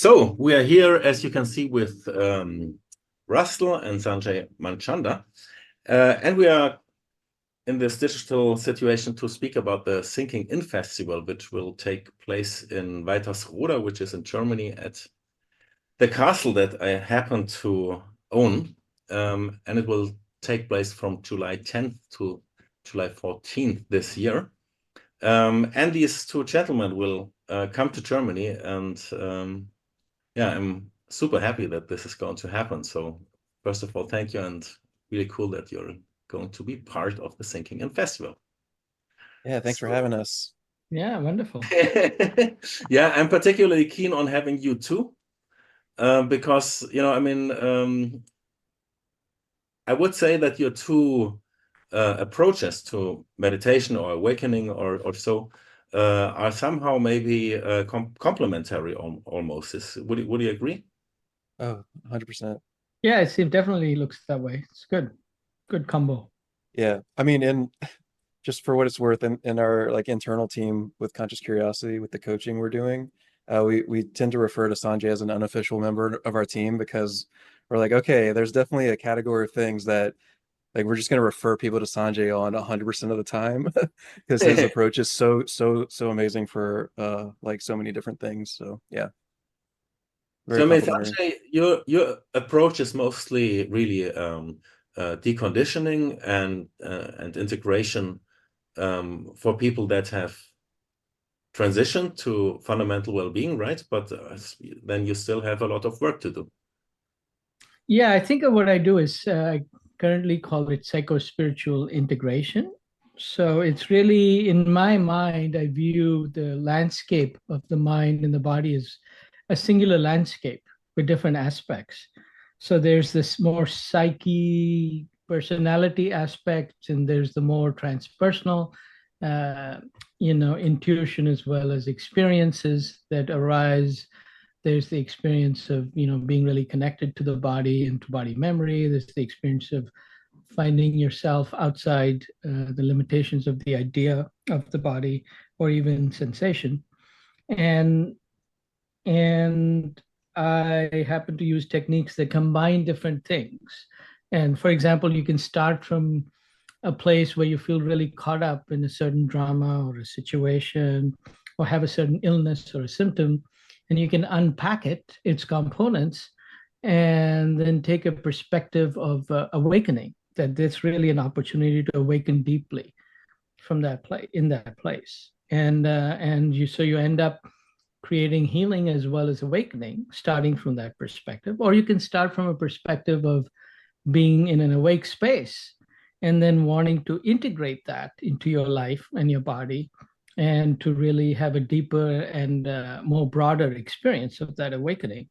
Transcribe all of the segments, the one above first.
So we are here, as you can see, with Rastal and Sanjay Manchanda, and we are in this digital situation to speak about the Sinking In Festival, which will take place in Weitersroda, which is in Germany, at the castle that I happen to own, and it will take place from July 10th to July 14th this year. And these two gentlemen will come to Germany, and yeah, I'm super happy that this is going to happen. So first of all, thank you, and really cool that you're going to be part of the Sinking In Festival. Yeah, thanks for having us. Yeah, wonderful. Yeah, I'm particularly keen on having you too, because, I would say that your two approaches to meditation or awakening or so are somehow maybe complementary almost. Would you agree? Oh, 100%. Yeah, it definitely looks that way. It's good. Good combo. Yeah. I mean, and just for what it's worth, in our like internal team with Conscious Curiosity, with the coaching we're doing, we tend to refer to Sanjay as an unofficial member of our team because we're like, okay, there's definitely a category of things that like we're just going to refer people to Sanjay on 100% of the time because his approach is so amazing for like so many different things. So yeah, So very I mean, complimentary. Sanjay, your approach is mostly really deconditioning and integration for people that have transitioned to fundamental well-being, right? But then you still have a lot of work to do. Yeah, I think of what I do is I currently call it psycho-spiritual integration. So it's really, in my mind, I view the landscape of the mind and the body as a singular landscape with different aspects. So there's this more psyche, personality aspect, and there's the more transpersonal, uh, intuition as well as experiences that arise. There's the experience of being really connected to the body and to body memory. There's the experience of finding yourself outside the limitations of the idea of the body or even sensation. And and I happen to use techniques that combine different things. And for example, you can start from a place where you feel really caught up in a certain drama or a situation or have a certain illness or a symptom, and you can unpack its components, and then take a perspective of awakening, that there's really an opportunity to awaken deeply from that place in that place. And you end up creating healing as well as awakening, starting from that perspective. Or you can start from a perspective of being in an awake space and then wanting to integrate that into your life and your body, and to really have a deeper and more broader experience of that awakening.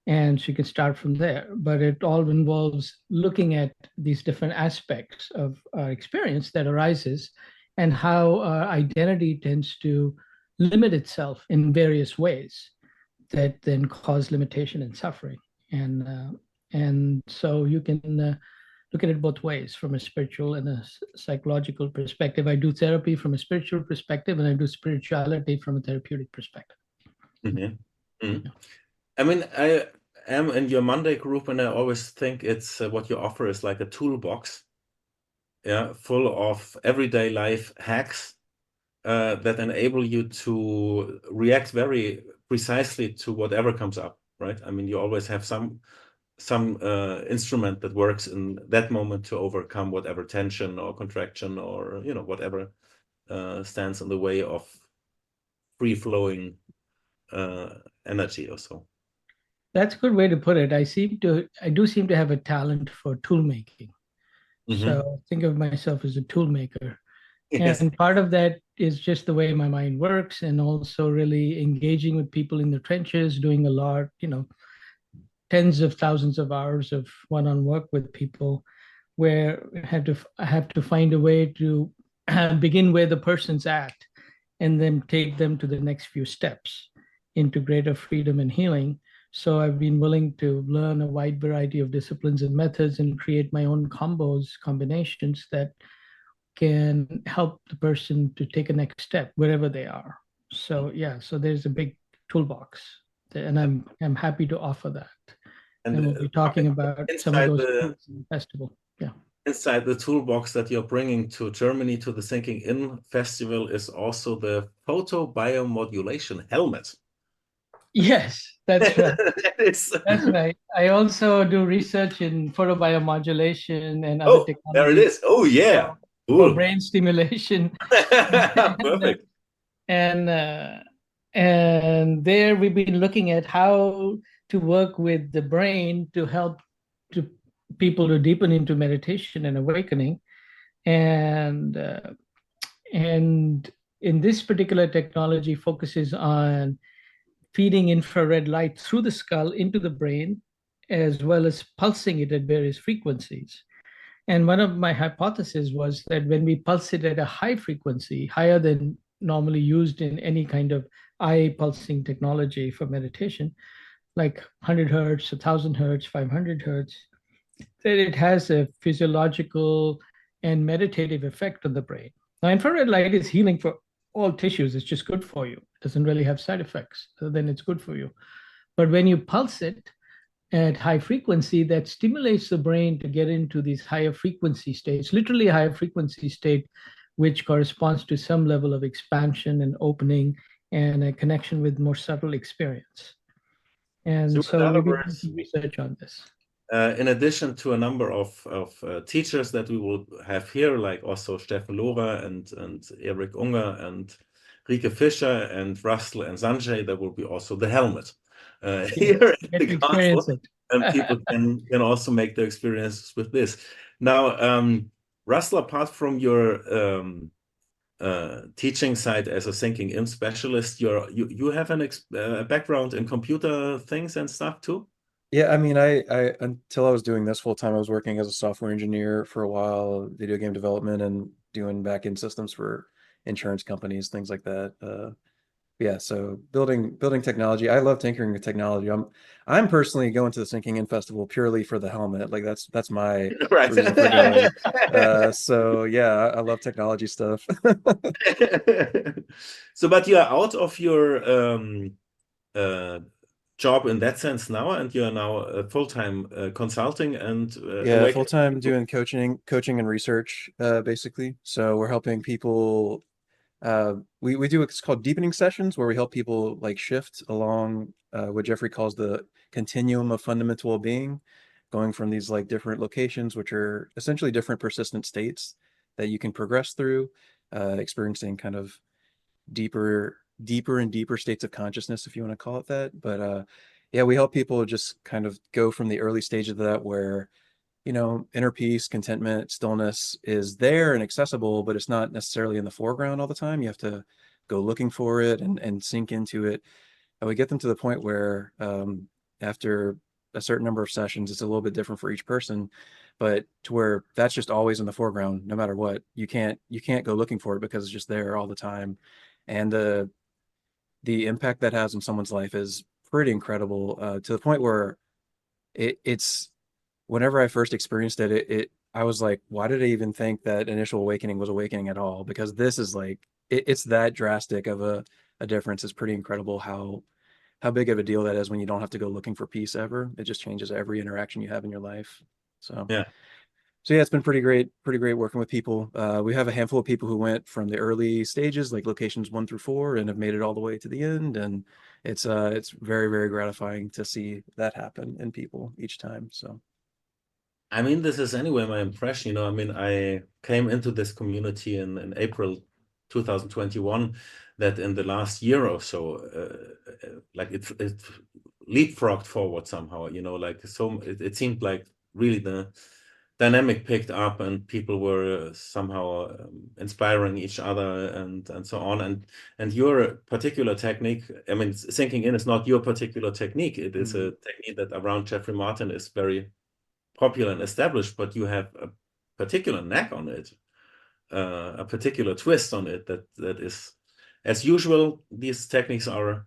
And so you can start from there, but it all involves looking at these different aspects of our experience that arises, and how our identity tends to limit itself in various ways that then cause limitation and suffering. And so you can look at it both ways, from a spiritual and a psychological perspective. I do therapy from a spiritual perspective, and I do spirituality from a therapeutic perspective. Mm-hmm. Mm-hmm. I mean, I am in your Monday group, and I always think it's what you offer is like a toolbox, yeah, full of everyday life hacks that enable you to react very precisely to whatever comes up, right? I mean, you always have some instrument that works in that moment to overcome whatever tension or contraction or whatever stands in the way of free flowing energy or so. That's a good way to put it. I do seem to have a talent for tool making. Mm-hmm. So think of myself as a tool maker. Yes. And part of that is just the way my mind works, and also really engaging with people in the trenches, doing a lot, tens of thousands of hours of one-on work with people, where I have to find a way to begin where the person's at, and then take them to the next few steps into greater freedom and healing. So I've been willing to learn a wide variety of disciplines and methods and create my own combinations that can help the person to take a next step wherever they are. So yeah, so there's a big toolbox. and I'm happy to offer that. And we'll be uh, talking about some of inside those the things in the festival. Yeah. inside the toolbox that you're bringing to Germany to the Thinking In Festival is also the photo biomodulation helmet. Yes, that's right. That is, That's right. I also do research in photobiomodulation and other oh, there it technologies is. Oh yeah, for cool. brain stimulation. and, Perfect. and and there we've been looking at how to work with the brain to help to people to deepen into meditation and awakening. And in this particular technology focuses on feeding infrared light through the skull into the brain, as well as pulsing it at various frequencies. And one of my hypotheses was that when we pulse it at a high frequency, higher than normally used in any kind of eye pulsing technology for meditation, like 100 hertz, 1000 hertz, 500 hertz, that it has a physiological and meditative effect on the brain. Now, infrared light is healing for all tissues. It's just good for you. It doesn't really have side effects, so then it's good for you. But when you pulse it at high frequency, that stimulates the brain to get into these higher frequency states, literally a higher frequency state, which corresponds to some level of expansion and opening and a connection with more subtle experience. So And in so other we've been doing words, some research on this. in addition to a number of teachers that we will have here, like also Steffen Lohrer and Erik Unger and Rike Fischer and Rastal and Sanjay, there will be also the helmet here at Get the to experience castle, it. and people can also make their experiences with this. Now, Rastal, apart from your teaching side as a thinking in specialist, you have a background in computer things and stuff too? Yeah, I mean, I until I was doing this full time, I was working as a software engineer for a while, video game development and doing back-end systems for insurance companies, things like that. Yeah, so building technology. I love tinkering with technology. I'm personally going to the Sinking In Festival purely for the helmet. Like that's my Right. reason for going. So yeah, I love technology stuff. So, but you are out of your uh, job in that sense now, and you are now full-time consulting and Yeah, full awakening time people. doing coaching and research, basically. So we're helping people. We do what's called deepening sessions, where we help people like shift along what Jeffrey calls the continuum of fundamental well-being, going from these like different locations, which are essentially different persistent states that you can progress through, experiencing kind of deeper and deeper states of consciousness, if you want to call it that. But yeah, we help people just kind of go from the early stage of that where inner peace, contentment, stillness is there and accessible, but it's not necessarily in the foreground all the time. You have to go looking for it and sink into it. And we get them to the point where after a certain number of sessions, it's a little bit different for each person, but to where that's just always in the foreground, no matter what. You can't go looking for it because it's just there all the time. And the impact that has on someone's life is pretty incredible, to the point where it's whenever I first experienced it, I was like, why did I even think that initial awakening was awakening at all? Because this is like it's that drastic of a difference. It's pretty incredible how big of a deal that is when you don't have to go looking for peace ever. It just changes every interaction you have in your life. So Yeah. so yeah, it's been pretty great working with people. We have a handful of people who went from the early stages, like locations 1 through 4, and have made it all the way to the end. And it's very, very gratifying to see that happen in people each time. So I mean, this is anyway my impression. I mean, I came into this community in April 2021, that in the last year or so, like it leapfrogged forward somehow, like so it seemed like really the dynamic picked up and people were somehow inspiring each other and so on. And your particular technique, I mean, sinking in is not your particular technique. It is a technique that around Jeffrey Martin is very popular and established, but you have a particular knack on it, a particular twist on it that is, as usual, these techniques are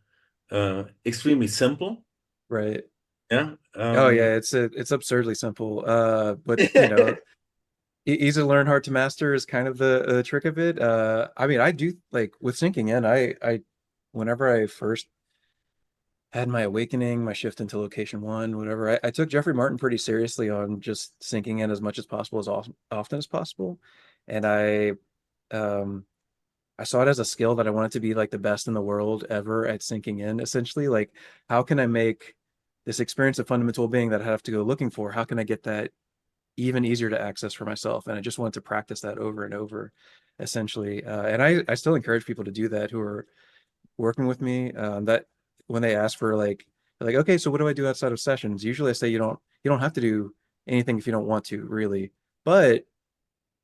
extremely simple. right. Yeah. Oh yeah, it's absurdly simple. But easy to learn, hard to master is kind of the trick of it. I mean, I do like with sinking in. I whenever I first had my awakening, my shift into location one, whatever, I took Jeffrey Martin pretty seriously on just sinking in as much as possible, as often as possible. And um, I saw it as a skill that I wanted to be like the best in the world ever at sinking in, essentially. Like, how can I make this experience of fundamental being that I have to go looking for? How can I get that even easier to access for myself? And I just wanted to practice that over and over, essentially. And I still encourage people to do that who are working with me. That when they ask for like, okay, so what do I do outside of sessions? Usually I say you don't have to do anything if you don't want to, really. But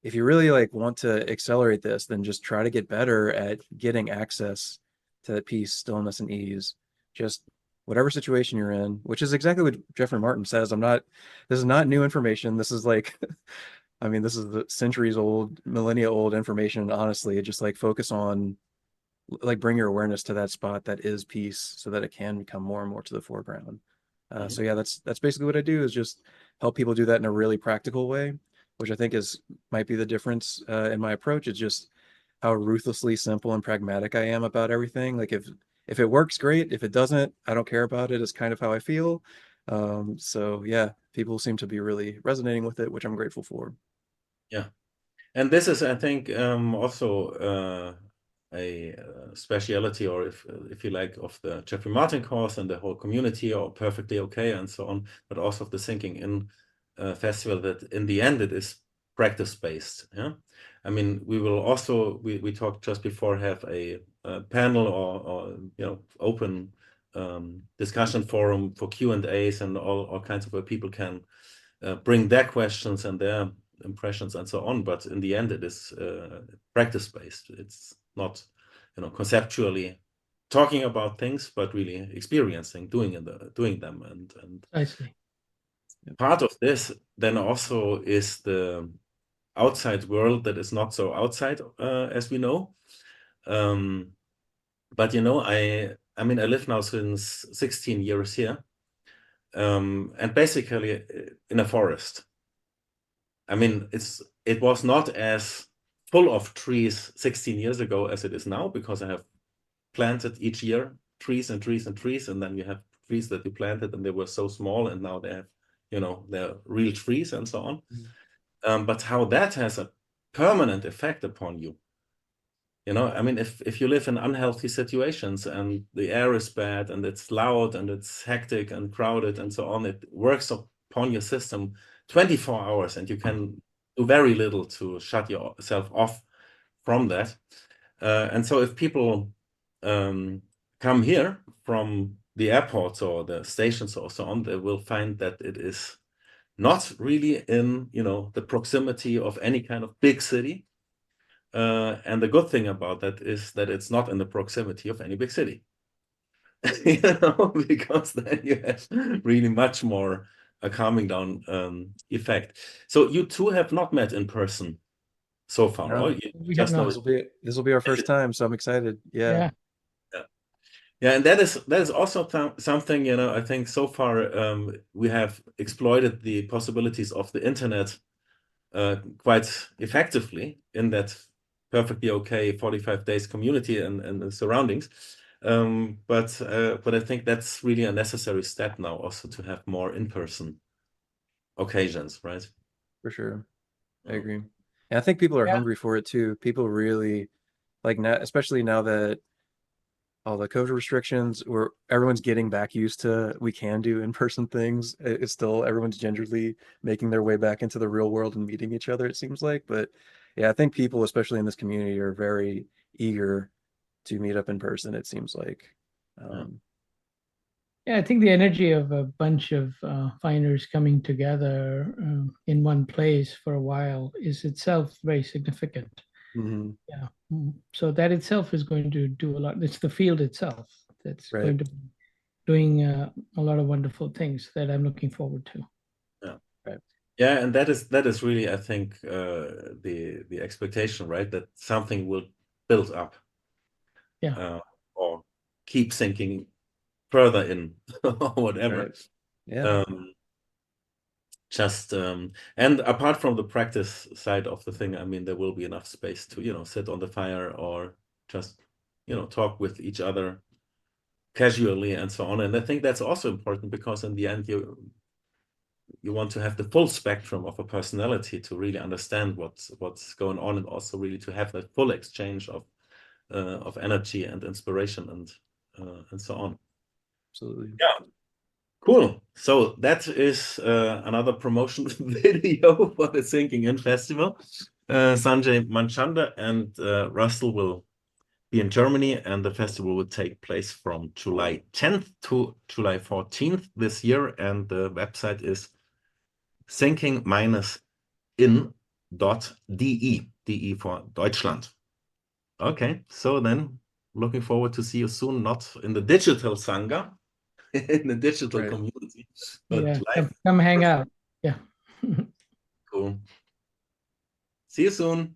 if you really like want to accelerate this, then just try to get better at getting access to that peace, stillness, and ease. Just whatever situation you're in, which is exactly what Jeffrey Martin says. This is not new information. This is like, I mean, this is the centuries old, millennia old information. Honestly, just like focus on, like bring your awareness to that spot that is peace so that it can become more and more to the foreground. So yeah, that's basically what I do, is just help people do that in a really practical way, which I think might be the difference in my approach. It's just how ruthlessly simple and pragmatic I am about everything. Like if it works, great. If it doesn't, I don't care about it. Is kind of how I feel. So yeah, people seem to be really resonating with it, which I'm grateful for. Yeah. And this is, I think, also a speciality, or if you like, of the Jeffrey Martin course and the whole community, or Perfectly Okay and so on, but also of the Sinking In festival, that in the end it is practice-based. Yeah, I mean, we will also, we talked just before, have a panel or open discussion forum for Q&As and all kinds of, where people can bring their questions and their impressions and so on. But in the end, it is practice-based. It's not, conceptually talking about things, but really experiencing, doing them. And Precisely. part of this then also is the outside world that is not so outside, as we know. But I mean, I live now since 16 years here, and basically in a forest. I mean, it was not as full of trees 16 years ago as it is now, because I have planted each year trees and trees and trees, and then you have trees that you planted and they were so small, and now they have, they're real trees and so on. But how that has a permanent effect upon you. I mean, if you live in unhealthy situations and the air is bad and it's loud and it's hectic and crowded and so on, it works upon your system 24 hours, and you can do very little to shut yourself off from that. And so if people come here from the airports or the stations or so on, they will find that it is not really in, the proximity of any kind of big city. And the good thing about that is that it's not in the proximity of any big city. Because then you have really much more a calming down effect. So you two have not met in person so far, No, right? You We have just know not. this will be our first time, so I'm excited. Yeah. Yeah. Yeah, and that is also something, I think so far we have exploited the possibilities of the internet quite effectively in that Perfectly Okay 45 days community and the surroundings. But I think that's really a necessary step now, also to have more in-person occasions, right? For sure. I Oh. agree. And I think people are Yeah. hungry for it too. People really like now, especially now that all the COVID restrictions, where everyone's getting back used to we can do in-person things. It's still everyone's gingerly making their way back into the real world and meeting each other, it seems like. But yeah, I think people, especially in this community, are very eager to meet up in person, it seems like. Yeah, I think the energy of a bunch of finders coming together in one place for a while is itself very significant. Mhm. Yeah. So that itself is going to do a lot. It's the field itself that's Right. going to be doing a lot of wonderful things that I'm looking forward to. Yeah. Right. Yeah, and that is really, I think, the expectation, right? That something will build up, Yeah. or keep sinking further in, or whatever. Right. Yeah. And apart from the practice side of the thing, I mean, there will be enough space to, sit on the fire or just, talk with each other casually and so on. And I think that's also important because in the end, you want to have the full spectrum of a personality to really understand what's going on, and also really to have a full exchange of energy and inspiration and so on. Absolutely. Yeah. Cool. So that is another promotion video for the Sinking In Festival. Sanjay Manchanda and Rastal will be in Germany, and the festival will take place from July 10th to July 14th this year. And the website is sinking-in.de, DE for Deutschland. Okay, so then looking forward to see you soon, not in the digital Sangha, in the digital Right. community, but Yeah, live. come hang out. Yeah. Cool. See you soon.